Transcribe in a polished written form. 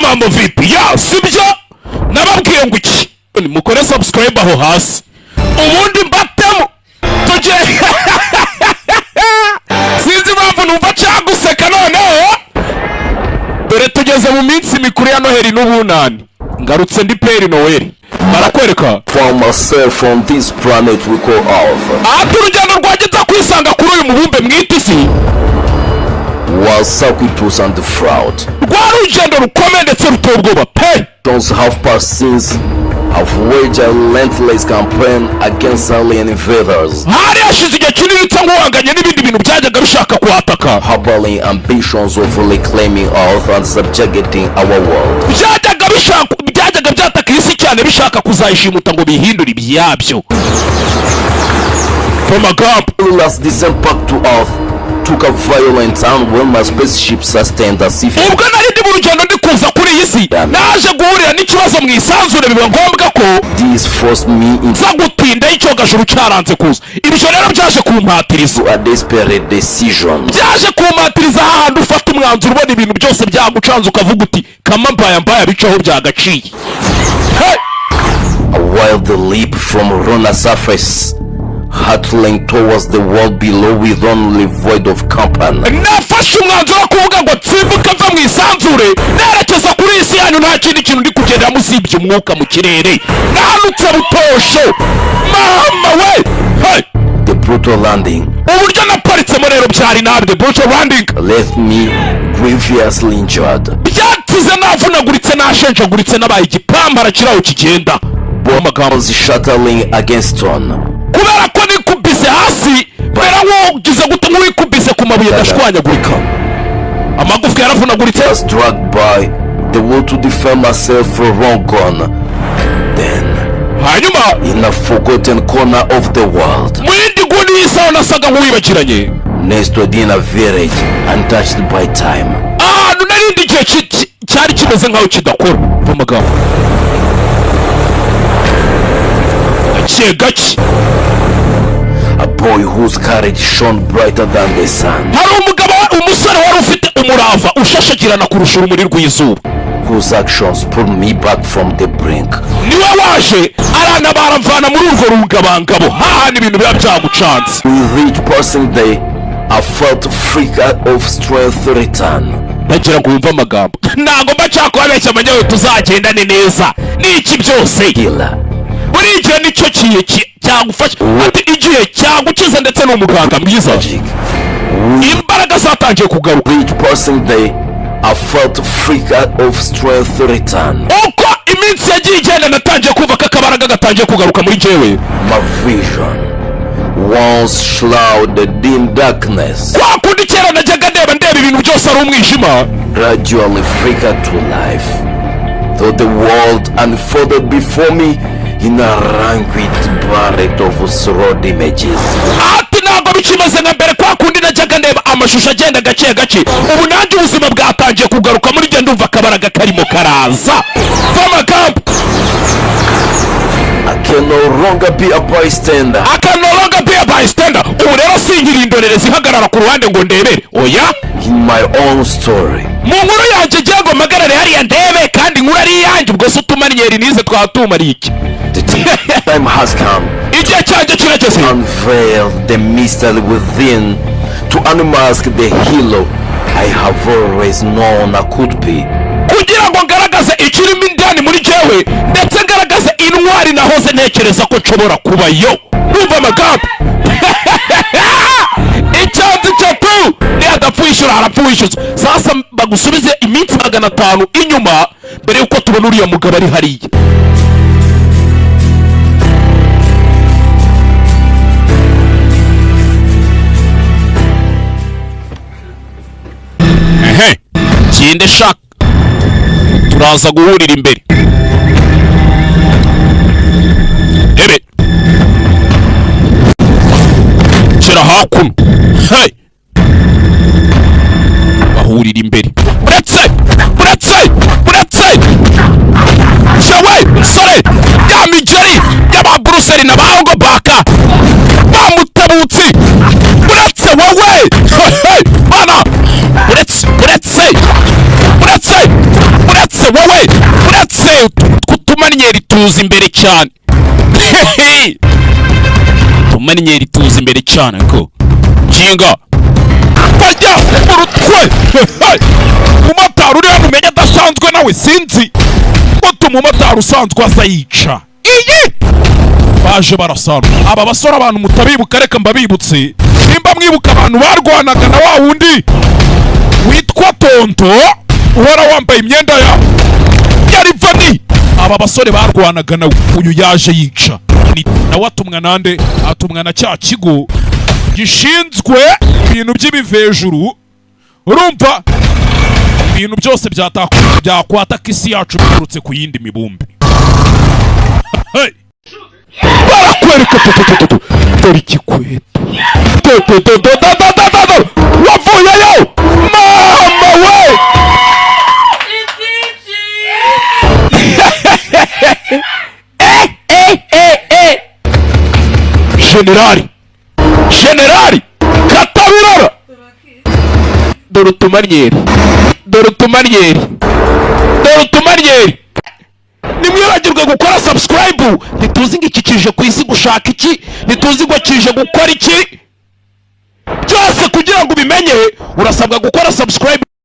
Mambo vipi? Ya sibyo nababwiye ngo iki mukore subscribe aho hasi ubundi mbatemo tuje sinzi mpamvu numva cyaguseka noneho dore tugeze mu minsi mikuru ya Noheli n'ubunani ngarutse ndi Père Noël barakwereka for myself on this planet we call Earth. Urugendo rwageza kwisanga kuri uyu mubumbe mwitisi was circuitous and fraud. Rwarugendo rukomeye ndetse rutobwoba pe. Those half-past sins have waged a relentless campaign against alien invaders. Hari hashize igihe kinini cyangwa wanganye n'ibindi bintu byajyaga bishaka kuhataka. Harboring ambitions of reclaiming Earth and subjugating our world. Byajyaga byataka isi cyane bishaka kuzayishimuta ngo bihindure ibyabyo. From a gap. Last December back to Earth took a violent turn when my spaceship sustained a civil. Ubwo nari ndi mu rugendo ndi kuza kuri iyi si naje guhurira n'ikibazo mu isanzure biba ngombwa ko this forced me into gutinda icyogajuru cyaranze kuza. Ibyo rero byaje kumpatiriza a desperate decision. Byaje kumpatiriza ahantu ufata umwanzuro ubona ibintu byose byagucanze ukavuga uti kama mbaya bicaho byagaciye. While the leap from lunar surface hurtling towards the world below with only void of company. Nafashe umwanzuro wo kuvuga ngo tsimbuka mva mu isanzure nerekeza kuri isi yanyu nta kindi kintu ndi kugenda musibye umwuka mu kirere nanutse butosho mama we. The brutal landing. Uburyo naparitsemo rero byari nabi. The brutal landing left me grievously injured. Byatize navunaguritse nashenjaguritse nabaye igipambara kiraho kigenda. Bombs shattering against stone. Kubera ko nikubise hasi kubera wo gize gute nk'wikubise ku mabuye gashwanyagurika amagufwa yaravunaguritse. Was dragged by the will to defend myself for wrong gone. Then hanyuma in a forgotten corner of the world mu yindi nguni y'isi nasaga nk'uwibagiranye nested in a village untouched by time. Ahantu narindi gihe cyari kimeze nk'aho kidakora amagambo gake. A boy whose courage shone brighter than the sun. Hari umusore wari ufite umurava ushashagirana kurusha urumuri rw'izuba. Whose actions pulled me back from the brink. Niwe waje aranabaramvana muri urwo rungabangabo hahana ibintu biba byagucanze. With each passing day I felt freaker of strength return. Nagira ngo wumve amagambo ntago mbacako abeshya amanyawe tuzagendane neza n'iki byose buri igihe nicyo cyagufasha ati igihe cyagukiza ndetse n'umuganga mwiza. Imbaraga zatangiye kugaruka. Each passing day I felt freaker of strength return. Uko iminsi yagiye igenda natangiye kumva ko akabaraga gatangiye kugaruka muri jewe. My vision once shrouded in darkness. Kwa kundi kera najyaga ndeba ibintu byose ari umwijima. Gradually flickered to life. Though the world unfolded before me in a languid barret of slowed images. Ati ntabwo bikimeze nka mbere kwa kundi najyaga ndeba amashusho agenda gake gake. Ubu nanjye ubuzima bwatangiye kugaruka muri njye ndumva akabaraga karimo karaza. From camp. I can no longer be a bystander. I can no longer be a bystander. Ubu rero singira indorerezi ihagarara ku ruhande ngo ndebere. Oya. In my own story. Mu nkuru yanjye ngiye magarare hariya ndebe kandi inkuru ari yanjye ubwo se utumarinyeri nize twatumariye iki. The time has come. Igihe cyanjye kirageze. Unveil the mystery within to unmask the hero I have always known I could be. Kugira ngo ngaragaze ikirimo indani muri jewe ndetse ngaragaze intwari nahoze ntekereza ko nshobora kuba yo. Numva amagambo icyanzu cyatu ni adapfuishura harapfuishuza. Sasa bagusubize iminsi 500 inyuma mbere yuko tubona uriya mugabo ari hariya. Kinde shaka turaza guhurira imbere. Ebe kira hakuno bahurira imbere. Buretse shawe sore ya mijeri y'aba Brussels na baongo baka bamutabutsi. Buretse wowe bana buretse wowe uretse tw'utumanyeri tuza imbere cyane tumanyeri tuza imbere cyane ko kinga bajya mu rutwe umumotari uriya mumenye adasanzwe nawe sinzi ko umumotari usanzwe aza yica iyi baje barasana aba basore abantu mutabibuka reka mbabibutse nimba mwibuka abantu barwanaga na wa wundi witwa Tonto uhora wambaye imyenda ya Rivani aba basore barwanaga nawe uyu yaje yica nawe atumwa nande atumwa na cya kigo gishinzwe ibintu by'ibivejuru urumva ibintu byose byakwataka isi yacu biturutse ku yindi mibumbe barakwereka dore ikikweto wavuyeyo mama we generali Katabirora dore utumanyeri nimwibagirwe gukora subscribe ntituzi ngo iki kije ku isi gushaka iki ntituzi ngo kije gukora iki byose kugira ngo ubimenye urasabwa gukora subscribe